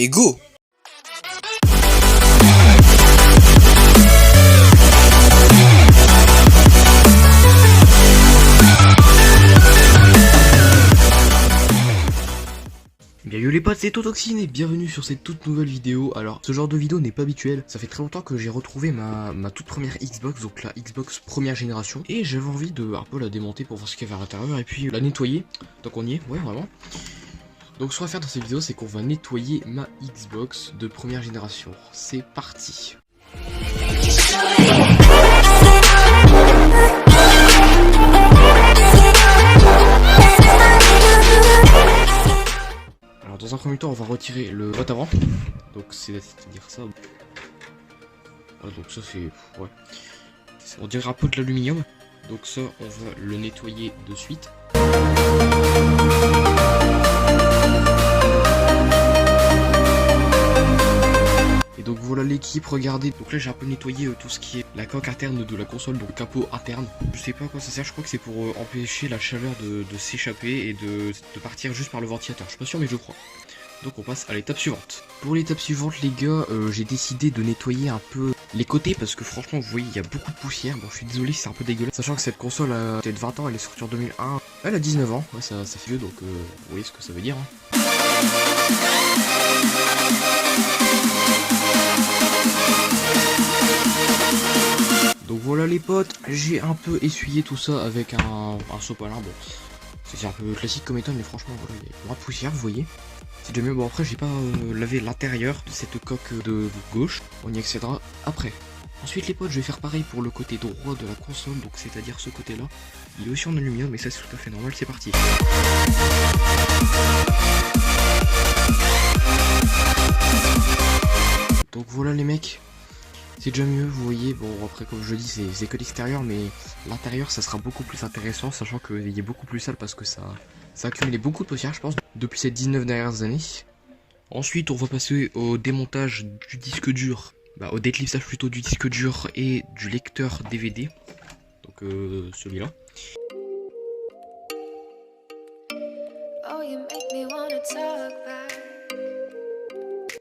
et go! Bien yo les potes, c'est Totoxine et bienvenue sur cette toute nouvelle vidéo. Alors ce genre de vidéo n'est pas habituel, ça fait très longtemps que j'ai retrouvé ma toute première Xbox, donc la Xbox première génération. Et j'avais envie de un peu la démonter pour voir ce qu'il y avait à l'intérieur et puis la nettoyer, donc on y est, ouais vraiment. Donc ce qu'on va faire dans cette vidéo c'est qu'on va nettoyer ma Xbox de première génération. C'est parti. Alors dans un premier temps on va retirer le boîte avant. Donc c'est-à-dire ça. Voilà, donc ça c'est... ouais. On dirait un peu de l'aluminium. Donc ça on va le nettoyer de suite. Et donc voilà l'équipe, regardez. Donc là j'ai un peu nettoyé tout ce qui est la coque interne de la console, donc capot interne. Je sais pas à quoi ça sert, je crois que c'est pour empêcher la chaleur de s'échapper et de partir juste par le ventilateur. Je suis pas sûr mais je crois. Donc on passe à l'étape suivante. Pour l'étape suivante les gars, j'ai décidé de nettoyer un peu les côtés parce que franchement vous voyez il y a beaucoup de poussière. Bon je suis désolé si c'est un peu dégueulasse. Sachant que cette console a peut-être 20 ans, elle est sortie en 2001. Elle a 19 ans, ouais ça fait vieux donc vous voyez ce que ça veut dire. Hein. Donc voilà les potes, j'ai un peu essuyé tout ça avec un sopalin. Bon, c'est un peu classique comme méthode mais franchement voilà, il y a moins de poussière vous voyez. C'est déjà mieux, bon après j'ai pas lavé l'intérieur de cette coque de gauche, on y accédera après. Ensuite les potes je vais faire pareil pour le côté droit de la console, donc c'est à dire ce côté là. Il est aussi en aluminium mais ça c'est tout à fait normal, c'est parti. Donc voilà les mecs, c'est déjà mieux vous voyez, bon après comme je dis c'est que l'extérieur mais l'intérieur ça sera beaucoup plus intéressant sachant qu'il est beaucoup plus sale parce que ça a accumulé beaucoup de poussière je pense depuis ces 19 dernières années. Ensuite on va passer au démontage du disque dur, au déclipsage plutôt du disque dur et du lecteur DVD, donc celui-là.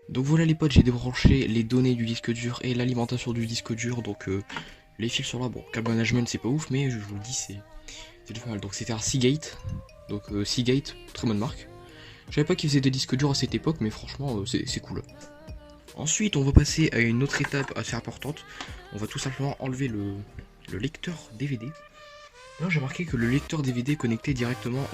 Donc voilà les potes, j'ai débranché les données du disque dur et l'alimentation du disque dur, donc les fils sont là, bon câble management c'est pas ouf mais je vous le dis c'est déjà pas mal. Donc c'était un Seagate, donc Seagate, très bonne marque. Je savais pas qu'ils faisaient des disques durs à cette époque mais franchement c'est cool. Ensuite on va passer à une autre étape assez importante, on va tout simplement enlever le lecteur DVD. Là j'ai remarqué que le lecteur DVD est connecté directement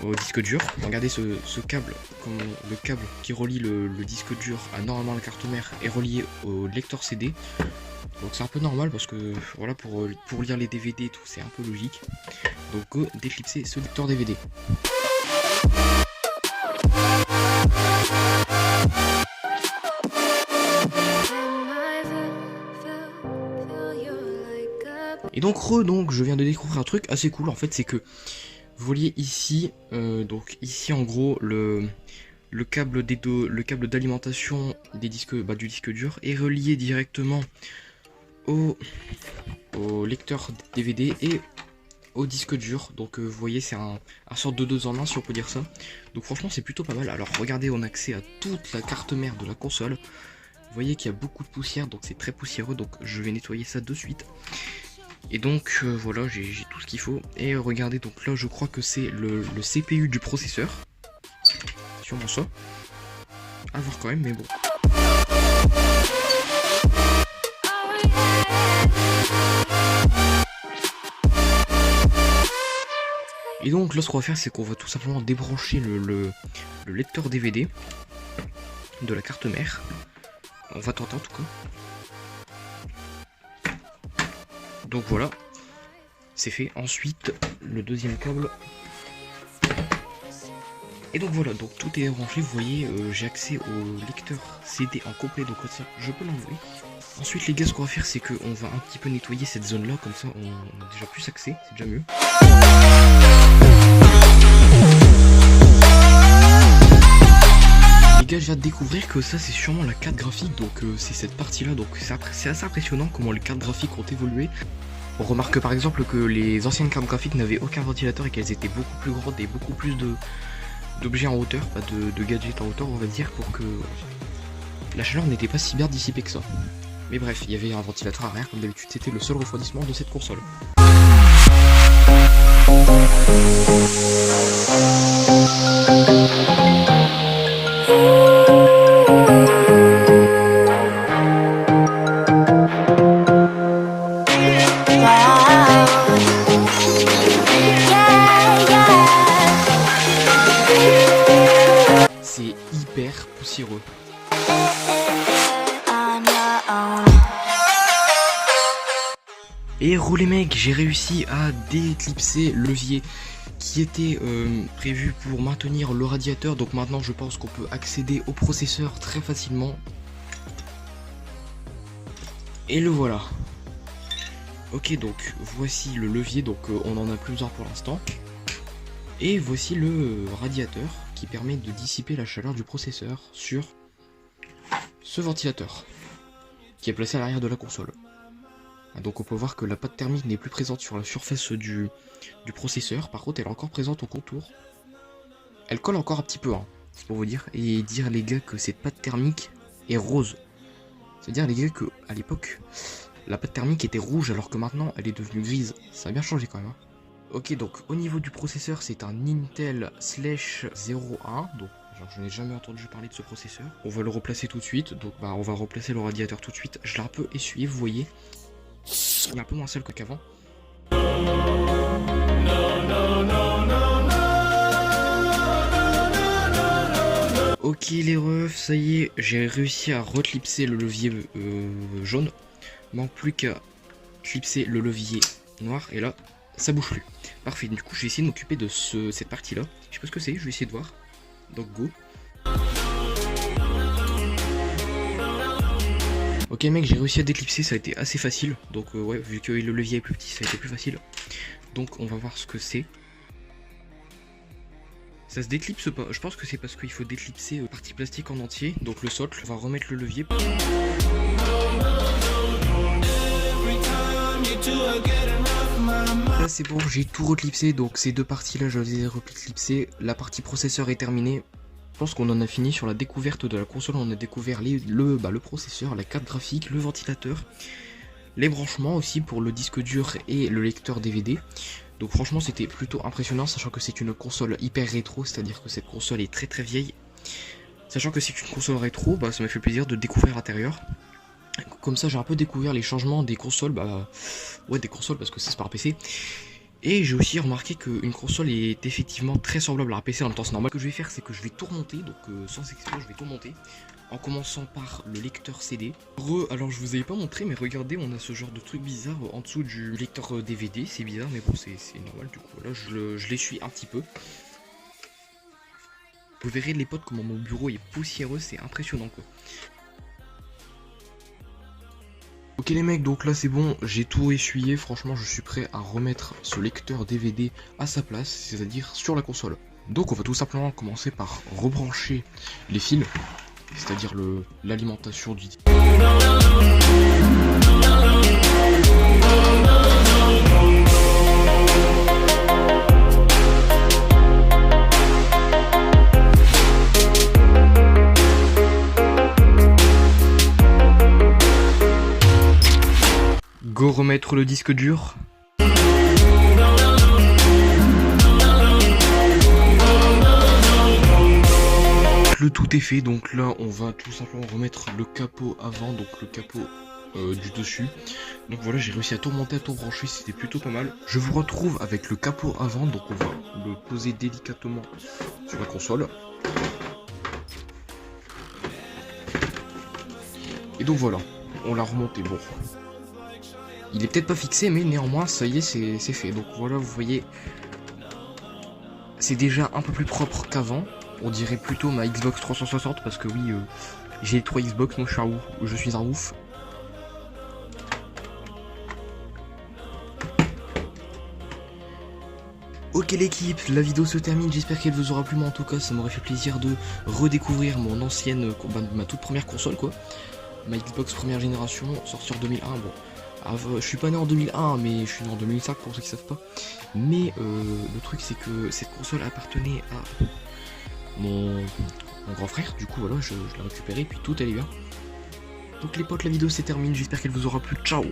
au disque dur. Regardez ce câble, comme le câble qui relie le disque dur à normalement la carte mère est relié au lecteur CD. Donc c'est un peu normal parce que voilà pour lire les DVD et tout c'est un peu logique. Donc go déclipser ce lecteur DVD. Et donc je viens de découvrir un truc assez cool en fait, c'est que vous voyez ici, donc ici en gros le câble d'alimentation des disques, du disque dur est relié directement au lecteur DVD et au disque dur. Donc vous voyez c'est un sorte de 2 en 1 si on peut dire ça. Donc franchement c'est plutôt pas mal. Alors regardez, on a accès à toute la carte mère de la console. Vous voyez qu'il y a beaucoup de poussière donc c'est très poussiéreux, donc je vais nettoyer ça de suite. Et donc voilà, j'ai tout ce qu'il faut. Et regardez, donc là je crois que c'est le CPU du processeur. Sûrement ça. À voir quand même, mais bon. Et donc là ce qu'on va faire c'est qu'on va tout simplement débrancher le lecteur DVD de la carte mère. On va tenter en tout cas. Donc voilà, c'est fait. Ensuite, le deuxième câble. Et donc voilà, donc tout est branché. Vous voyez, j'ai accès au lecteur CD en complet, donc ça, je peux l'enlever. Ensuite, les gars, ce qu'on va faire, c'est qu'on va un petit peu nettoyer cette zone-là, comme ça, on a déjà plus accès, c'est déjà mieux. Les gars, je viens de découvrir que ça, c'est sûrement la carte graphique, donc c'est cette partie-là, donc c'est assez impressionnant comment les cartes graphiques ont évolué. On remarque par exemple que les anciennes cartes graphiques n'avaient aucun ventilateur et qu'elles étaient beaucoup plus grandes et beaucoup plus d'objets en hauteur, pas de gadgets en hauteur on va dire, pour que la chaleur n'était pas si bien dissipée que ça. Mais bref, il y avait un ventilateur arrière comme d'habitude, c'était le seul refroidissement de cette console. C'est hyper poussiéreux. Et roulez mec, j'ai réussi à déclipser le levier qui était prévu pour maintenir le radiateur. Donc maintenant je pense qu'on peut accéder au processeur très facilement. Et le voilà. Ok, donc voici le levier, donc on en a plusieurs pour l'instant. Et voici le radiateur qui permet de dissiper la chaleur du processeur sur ce ventilateur qui est placé à l'arrière de la console. Donc on peut voir que la pâte thermique n'est plus présente sur la surface du processeur, par contre elle est encore présente au contour. Elle colle encore un petit peu, hein, c'est pour vous dire, et dire les gars que cette pâte thermique est rose. C'est-à-dire les gars que à l'époque la pâte thermique était rouge alors que maintenant elle est devenue grise. Ça a bien changé quand même. Hein. Ok, donc au niveau du processeur c'est un Intel Slash 01, donc genre, je n'ai jamais entendu parler de ce processeur. On va le replacer tout de suite, donc bah on va replacer le radiateur tout de suite. Je l'ai un peu essuyé, vous voyez. Il est un peu moins sale qu'avant. Ok les refs, ça y est, j'ai réussi à reclipser le levier jaune. Manque plus qu'à clipser le levier noir et là, ça bouge plus. Parfait, du coup je vais essayer de m'occuper de cette partie là. Je sais pas ce que c'est, je vais essayer de voir. Donc go. Ok mec, j'ai réussi à déclipser, ça a été assez facile. Donc ouais, vu que le levier est plus petit, ça a été plus facile. Donc on va voir ce que c'est. Ça se déclipse pas, je pense que c'est parce qu'il faut déclipser partie plastique en entier. Donc le socle, on va remettre le levier. Là c'est bon, j'ai tout reclipsé, donc ces deux parties là je les ai reclipsées. La partie processeur est terminée. Je pense qu'on en a fini sur la découverte de la console. On a découvert le processeur, la carte graphique, le ventilateur, les branchements aussi pour le disque dur et le lecteur DVD. Donc franchement c'était plutôt impressionnant, sachant que c'est une console hyper rétro, c'est-à-dire que cette console est très très vieille. Sachant que c'est une console rétro, bah, ça m'a fait plaisir de découvrir l'intérieur. Comme ça j'ai un peu découvert les changements des consoles, bah ouais des consoles parce que c'est par PC. Et j'ai aussi remarqué qu'une console est effectivement très semblable à un PC, en même temps c'est normal. Ce que je vais faire c'est que je vais tout remonter, donc sans exprès je vais tout monter. En commençant par le lecteur CD. Alors je vous avais pas montré mais regardez, on a ce genre de truc bizarre en dessous du lecteur DVD, c'est bizarre mais bon c'est normal du coup. Là je l'essuie un petit peu. Vous verrez les potes comment mon bureau est poussiéreux, c'est impressionnant quoi. Ok les mecs, donc là c'est bon, j'ai tout essuyé, franchement je suis prêt à remettre ce lecteur DVD à sa place, c'est-à-dire sur la console. Donc on va tout simplement commencer par rebrancher les fils, c'est-à-dire l'alimentation du disque. Go remettre le disque dur. Le tout est fait, donc là on va tout simplement remettre le capot avant, donc le capot du dessus. Donc voilà, j'ai réussi à tout remonter, à tout brancher, c'était plutôt pas mal. Je vous retrouve avec le capot avant, donc on va le poser délicatement sur la console. Et donc voilà, on l'a remonté, bon. Il est peut-être pas fixé, mais néanmoins, ça y est, c'est fait. Donc voilà, vous voyez, c'est déjà un peu plus propre qu'avant. On dirait plutôt ma Xbox 360, parce que oui, j'ai les 3 Xbox, moi je suis un ouf. Ok l'équipe, la vidéo se termine, j'espère qu'elle vous aura plu, mais en tout cas, ça m'aurait fait plaisir de redécouvrir mon ancienne, ma toute première console, quoi. Ma Xbox première génération, sortie en 2001, bon. Je suis pas né en 2001 mais je suis né en 2005 pour ceux qui savent pas. Mais le truc c'est que cette console appartenait mon grand frère. Du coup voilà, je l'ai récupéré puis tout allait bien. Donc les potes, la vidéo s'est terminée, j'espère qu'elle vous aura plu. Ciao.